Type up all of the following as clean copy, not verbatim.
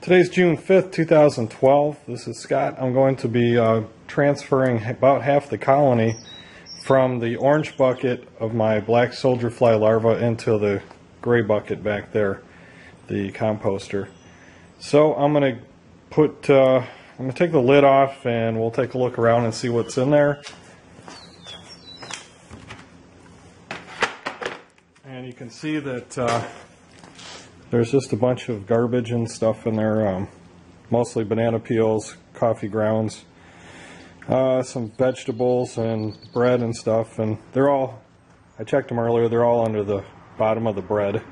Today's June 5th, 2012. This is Scott. I'm going to be transferring about half the colony from the orange bucket of my black soldier fly larva into the gray bucket back there, the composter. So I'm going to take the lid off and we'll take a look around and see what's in there. And you can see that there's just a bunch of garbage and stuff in there, mostly banana peels, coffee grounds, some vegetables and bread and stuff, and they're all, I checked them earlier, they're all under the bottom of the bread.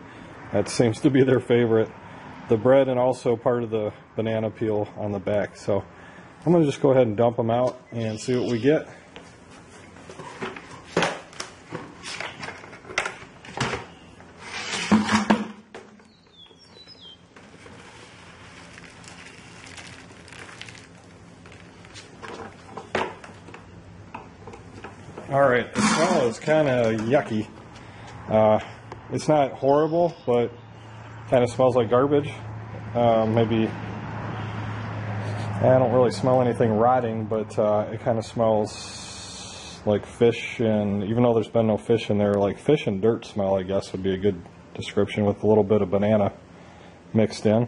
That seems to be their favorite. The bread and also part of the banana peel on the back. So I'm going to just go ahead and dump them out and see what we get. Alright, the smell is kind of yucky. It's not horrible, but kind of smells like garbage. Maybe, I don't really smell anything rotting, but it kind of smells like fish, and even though there's been no fish in there, like fish and dirt smell, I guess would be a good description, with a little bit of banana mixed in.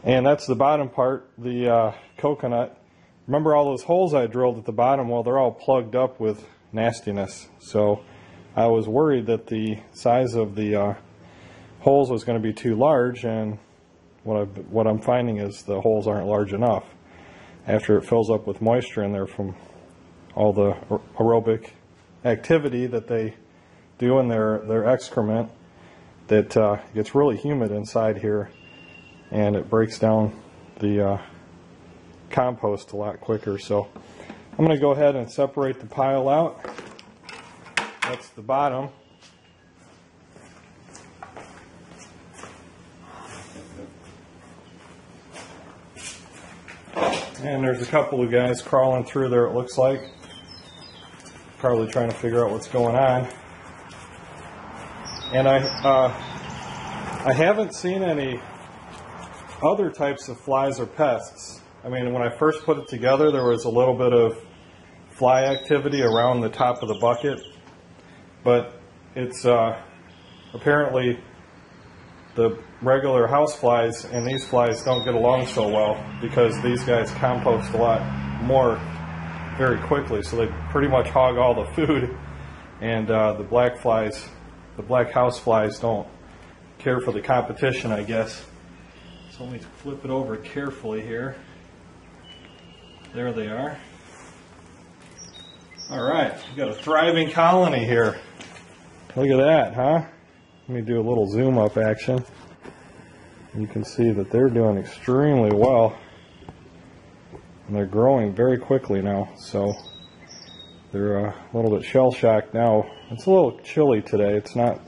And that's the bottom part, the coconut. Remember all those holes I drilled at the bottom? Well, they're all plugged up with nastiness. So I was worried that the size of the holes was going to be too large, and what I'm finding is the holes aren't large enough. After it fills up with moisture in there from all the aerobic activity that they do in their excrement, that gets really humid inside here, and it breaks down the compost a lot quicker. So I'm going to go ahead and separate the pile out. That's the bottom. And there's a couple of guys crawling through there, it looks like. Probably trying to figure out what's going on. And I haven't seen any other types of flies or pests. I mean, when I first put it together, there was a little bit of fly activity around the top of the bucket, but it's apparently the regular house flies and these flies don't get along so well, because these guys compost a lot more very quickly, so they pretty much hog all the food, and the black flies, the black house flies, don't care for the competition, I guess. So let me flip it over carefully here. There they are. Alright, we've got a thriving colony here. Look at that, huh? Let me do a little zoom up action. You can see that they're doing extremely well. And they're growing very quickly now, so they're a little bit shell-shocked now. It's a little chilly today. It's not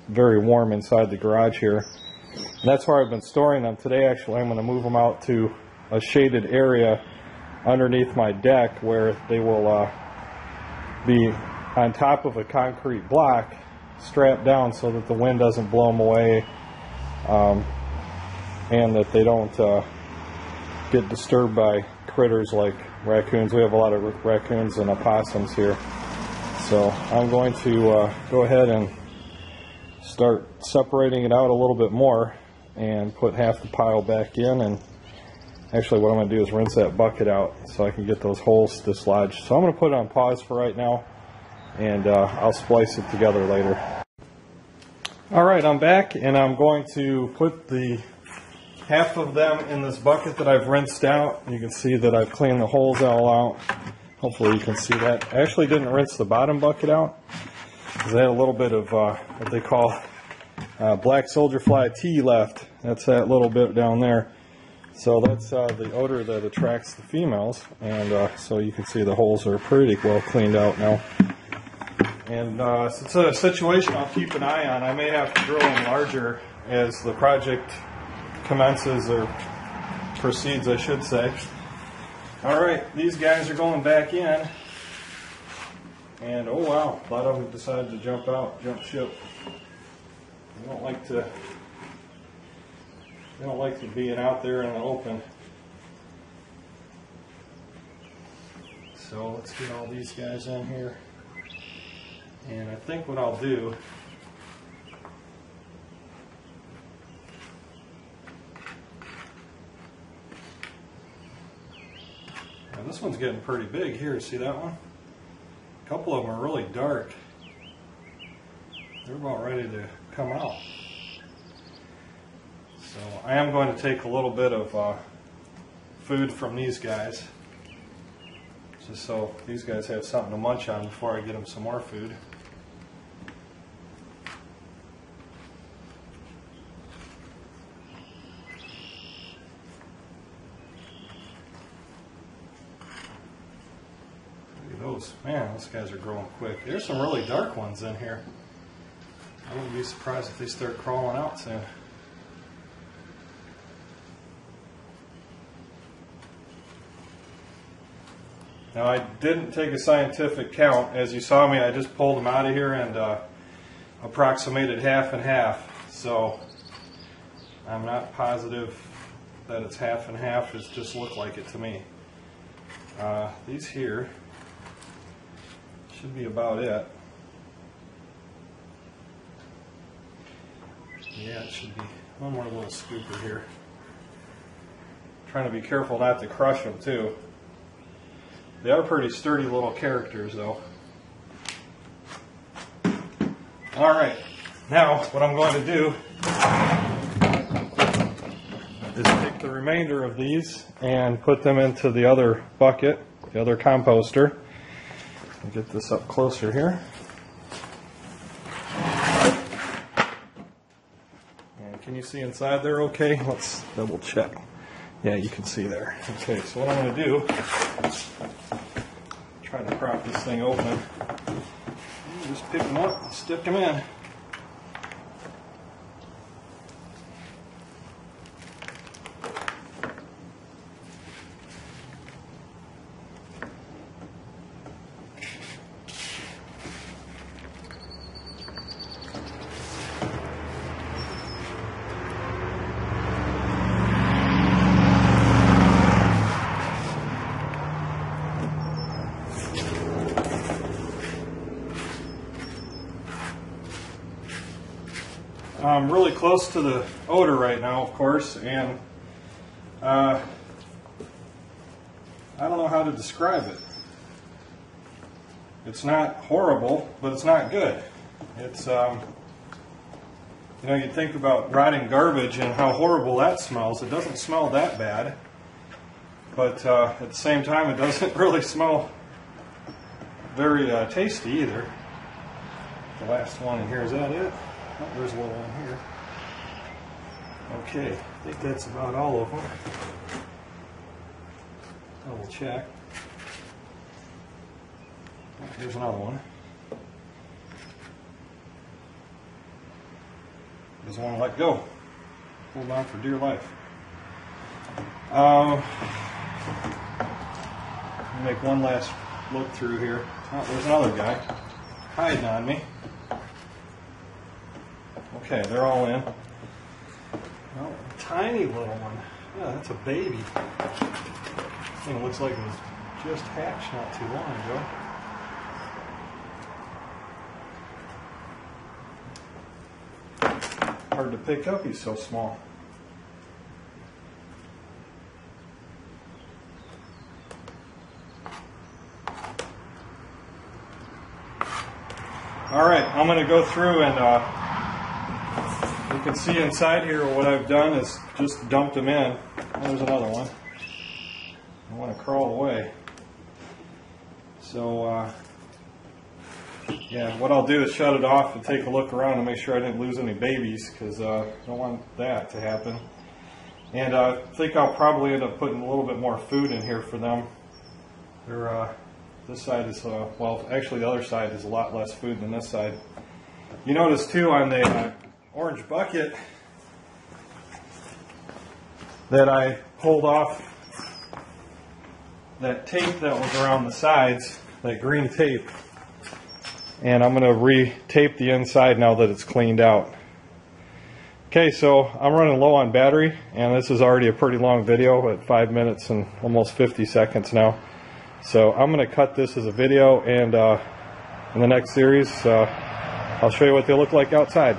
very warm inside the garage here. And that's where I've been storing them. Today, actually, I'm going to move them out to a shaded area underneath my deck, where they will be on top of a concrete block, strapped down so that the wind doesn't blow them away, and that they don't get disturbed by critters like raccoons. We have a lot of raccoons and opossums here. So I'm going to go ahead and start separating it out a little bit more and put half the pile back in. And actually what I'm going to do is rinse that bucket out so I can get those holes dislodged. So I'm going to put it on pause for right now, and I'll splice it together later. Alright, I'm back, and I'm going to put the half of them in this bucket that I've rinsed out. You can see that I've cleaned the holes all out. Hopefully you can see that. I actually didn't rinse the bottom bucket out, because they had a little bit of what they call black soldier fly tea left. That's that little bit down there. So that's the odor that attracts the females, and so you can see the holes are pretty well cleaned out now. And so it's a situation I'll keep an eye on. I may have to drill them larger as the project commences, or proceeds, I should say. Alright, these guys are going back in. And oh wow, a lot of them decided to jump ship. I don't like to They don't like to being out there in the open. So let's get all these guys in here. And I think what I'll do, now this one's getting pretty big here. See that one? A couple of them are really dark. They're about ready to come out. So I am going to take a little bit of food from these guys, just so these guys have something to munch on before I get them some more food. Look at those. Man, those guys are growing quick. There's some really dark ones in here. I wouldn't be surprised if they start crawling out soon. Now I didn't take a scientific count. As you saw me, I just pulled them out of here and approximated half and half. So I'm not positive that it's half and half. It just looked like it to me. These here should be about it. Yeah, it should be one more little scooper here. Trying to be careful not to crush them too. They are pretty sturdy little characters though. Alright, now what I'm going to do is take the remainder of these and put them into the other bucket, the other composter. I'll get this up closer here. And can you see inside there okay? Let's double check. Yeah, you can see there. Okay, so what I'm going to do, try to prop this thing open. Just pick them up and stick them in. I'm really close to the odor right now, of course, and I don't know how to describe it. It's not horrible, but it's not good. It's, you know, you think about rotting garbage and how horrible that smells. It doesn't smell that bad, but at the same time, it doesn't really smell very tasty either. The last one in here, is that it? Oh, there's a little one here. Okay, I think that's about all of them. Double check. Oh, here's another one. Doesn't want to let go. Hold on for dear life. Make one last look through here. Oh, there's another guy hiding on me. Okay, they're all in. Oh, a tiny little one. Yeah, that's a baby. Thing looks like it was just hatched not too long ago. Hard to pick up, he's so small. Alright, I'm going to go through and you can see inside here what I've done is just dumped them in. There's another one. I want to crawl away. So, yeah, what I'll do is shut it off and take a look around to make sure I didn't lose any babies, because I don't want that to happen. And I think I'll probably end up putting a little bit more food in here for them. They're, this side is, well, actually the other side is a lot less food than this side. You notice too on the orange bucket that I pulled off that tape that was around the sides, that green tape, and I'm going to re-tape the inside now that it's cleaned out. Okay, so I'm running low on battery, and this is already a pretty long video at 5 minutes and almost 50 seconds now. So I'm going to cut this as a video, and in the next series I'll show you what they look like outside.